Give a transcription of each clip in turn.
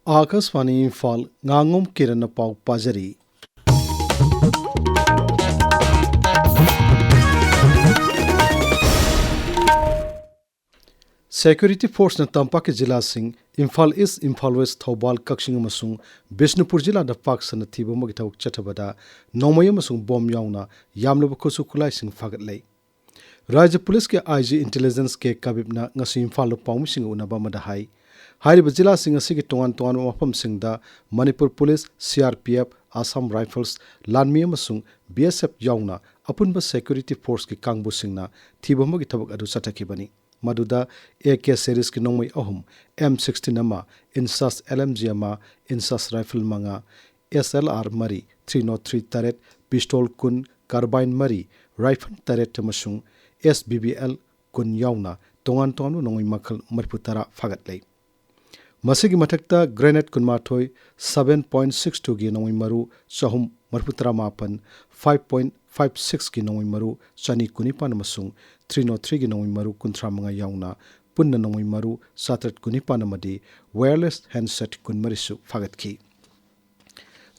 Akashvani Imphal Ngangom Kiran pav पाजरी Security Force na Tampaki Jila Singh, Imphal East, Imphal West, Thobal, Kakshing Masung, Bishnupur Jila da Pak Sana Thiba Magitawak Chatabada, Nomaya Masung Bom Yauna, Yamlaba Kusukulai Singh Fagatlay. Raja Police ke IG Intelligence ke Kabibna ngasi Imphal Pawmi Singh Unaba Madahai. Hairiba Jila Singh asigi Tongan Mapam Singh da Manipur Police, CRPF, Assam Rifles, Lanmiya Masung, BSF Yauna, Apunba Security Force ke Kangbu Singh na Thiba Magitawak Adu Satakibani. Maduda AK series ki nongmai ahum M16 ama insas LMG ama insas rifle manga SLR mari 303 taret pistol kun carbine mari rifle taret tamasung SBBL kun yauna tongan nongmai makhal marputara fagatlay masigi mathakta grenade kun mathoi 7.62 gi nongmai maru sahum marputara mapan 5.56 ki nongmai maru chani kunipan masung 303 gi nongmai maru kunthra manga yauna punna nongmai maru satrat kunipan amadi wireless handset kun marisu fagatki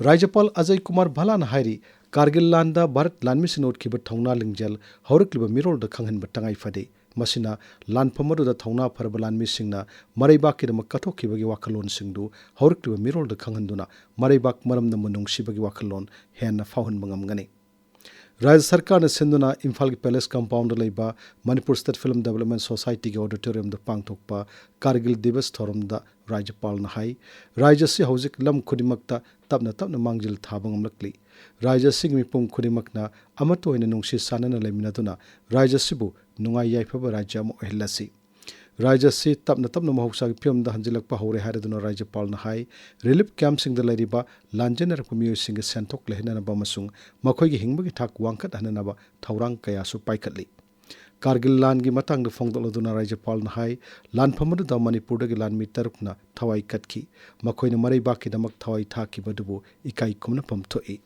Rajapal Ajay Kumar Bhalan hairi Kargil landa Bharat lanmi sinot ki thongna lingjal haurakliba mirol da khanghan batangai fade masina lan phamadu da thongna pharba lanmi singna maraibak ki damak kathok bagi wakalon singdu haurakliba mirol da khanghanduna maraibak maram na munung sibagi wakalon hen na fahun mangam gani Rajya Sarkar ne sinduna Imphal ki Palace Compound laiba Manipur State Film Development Society ki auditorium da pangthokpa Kargil Divas thorum da Rajapal na hai Rajya si hauzik lam khudimakta tapna mangjil thabangam lakli Rajya sing mipum khudimakna amato ina nungsi sanana laiminaduna Rajya sibu nungai yaifaba rajya mo hillasi Rajya si tapna mahuksa ki film da hanjilakpa hore haraduna Rajapal na hai relief camp sing da lairiba lanjener pamiyo sing sentok lehna ba masung makhoi gi hingba gi thak wangkat hanana ba thaurang kaya su paikatli Kargil lan gi matang da phongdoloduna Rajapal na hai lan phamadu da Manipur da gi lan mi tarukna thawai katki makhoi na marai ba ki damak thawai thaki badubu ikai kumna pamthoi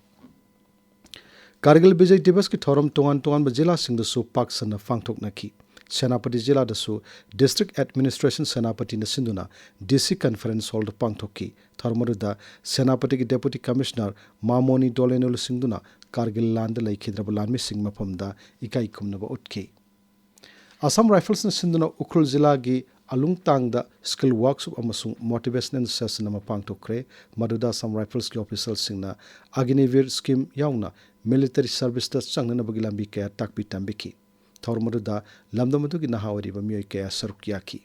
Kargil Vijay Divas ki thorum tongan ba jila sing da su pak sana phangthok naki Senapati Jila dasu District Administration Senapati na sinduna DC Conference Hall da pangthoki tharmaruda Senapati ki Deputy Commissioner Mamoni Dolenul singduna Kargil land lai khidraba lanmi sing maphamda ikai kumnaba utki Assam Rifles na sinduna Ukhrul Jila gi Alungtang da skill workshop amasung motivational session na pangthokre maduda Assam Rifles ki officials singna Agnivir scheme yauna military service da changnana bagi lambi kaya takpi tambiki Thormaruda Lamdamadu Nahawari Bamioke Sarukiaki.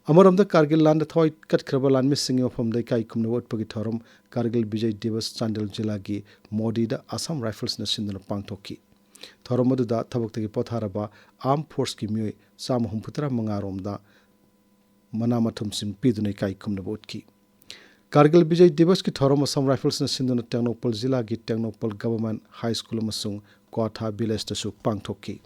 Amaram the Kargil land thoi cut Krabalan missing from the Kaikum Pagitorum, Kargil Vijay Divas Chandel Jilagi, Modida, Assam Rifles Nasin Pangtoki. Thormaduda Tabukti Potharaba, Armed Force Kimui, Sam Humputra Mangaromda, Manamatum Sim Pidune Kaikum Nabotki. Kargil Vijay Divas ki Thorum Assam Rifles Nasin Technopol Zilagi Technopol Government High School Masung, Kota Biles Tasu Pangtoki.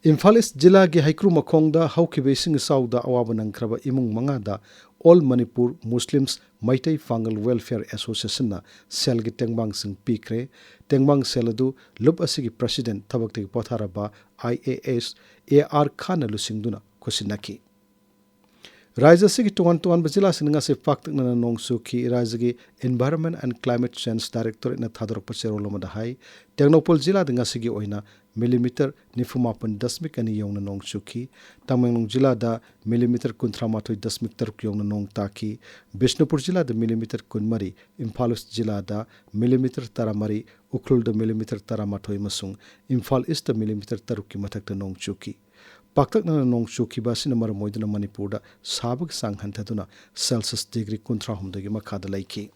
Imphal East Jila gi Haikru Makhongda haukibe sing sauda awabanang kraba imung mangada All Manipur Muslims Maitai Fangal Welfare Association na sel gi tengbang sing pikre tengbang seladu lub asigi president thabakti potharaba IAS AR Khan lusingduna kusinaki Raja sigi tuan bajila singa se faktak na nongsu ki raja gi Environment and Climate Change Director na thadrok pasero lomada hai Technopol jila dinga sigi oina millimeter nifumapan dasmik ani yong na nongsu ki Tamenglong jila da millimeter kunthramatoi dasmik taruk yong na nong taki Bishnupur jila da millimeter kunmari Imphal jila da millimeter taramari Ukhrul da millimeter taramatoi masung Imphal East da millimeter taruk ki mathak da nongsu ki Paktak na nong chuki ba sina mar moiduna Manipur da sabak sang hantaduna Celsius degree kunthra humdagi makhada laiki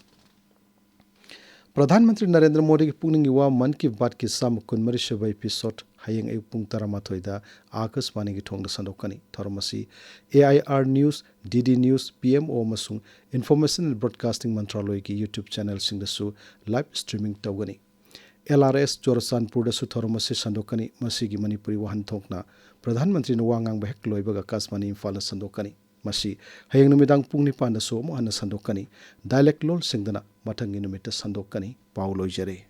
Pradhan Mantri Narendra Modi ki pungning yuwa man ki baat ki sam kunmari shaba episode hayeng ay pung taramathoy da Akashvani ki thong da sandokani tharmasi AIR News DD News PMO masung Information and Broadcasting Mantraloy ki YouTube channel sing da su live streaming tawgani LRS Jorasanpur da su tharmasi sandokani masigi Manipuri wahan thokna Pradhan Mantri na wangang bahek loibaga Akashvani Imphal na sandokani masi hayeng numidang pung nipan da so mo na sandokani dialect lol singdana mathangi numita sandokani pauloi jare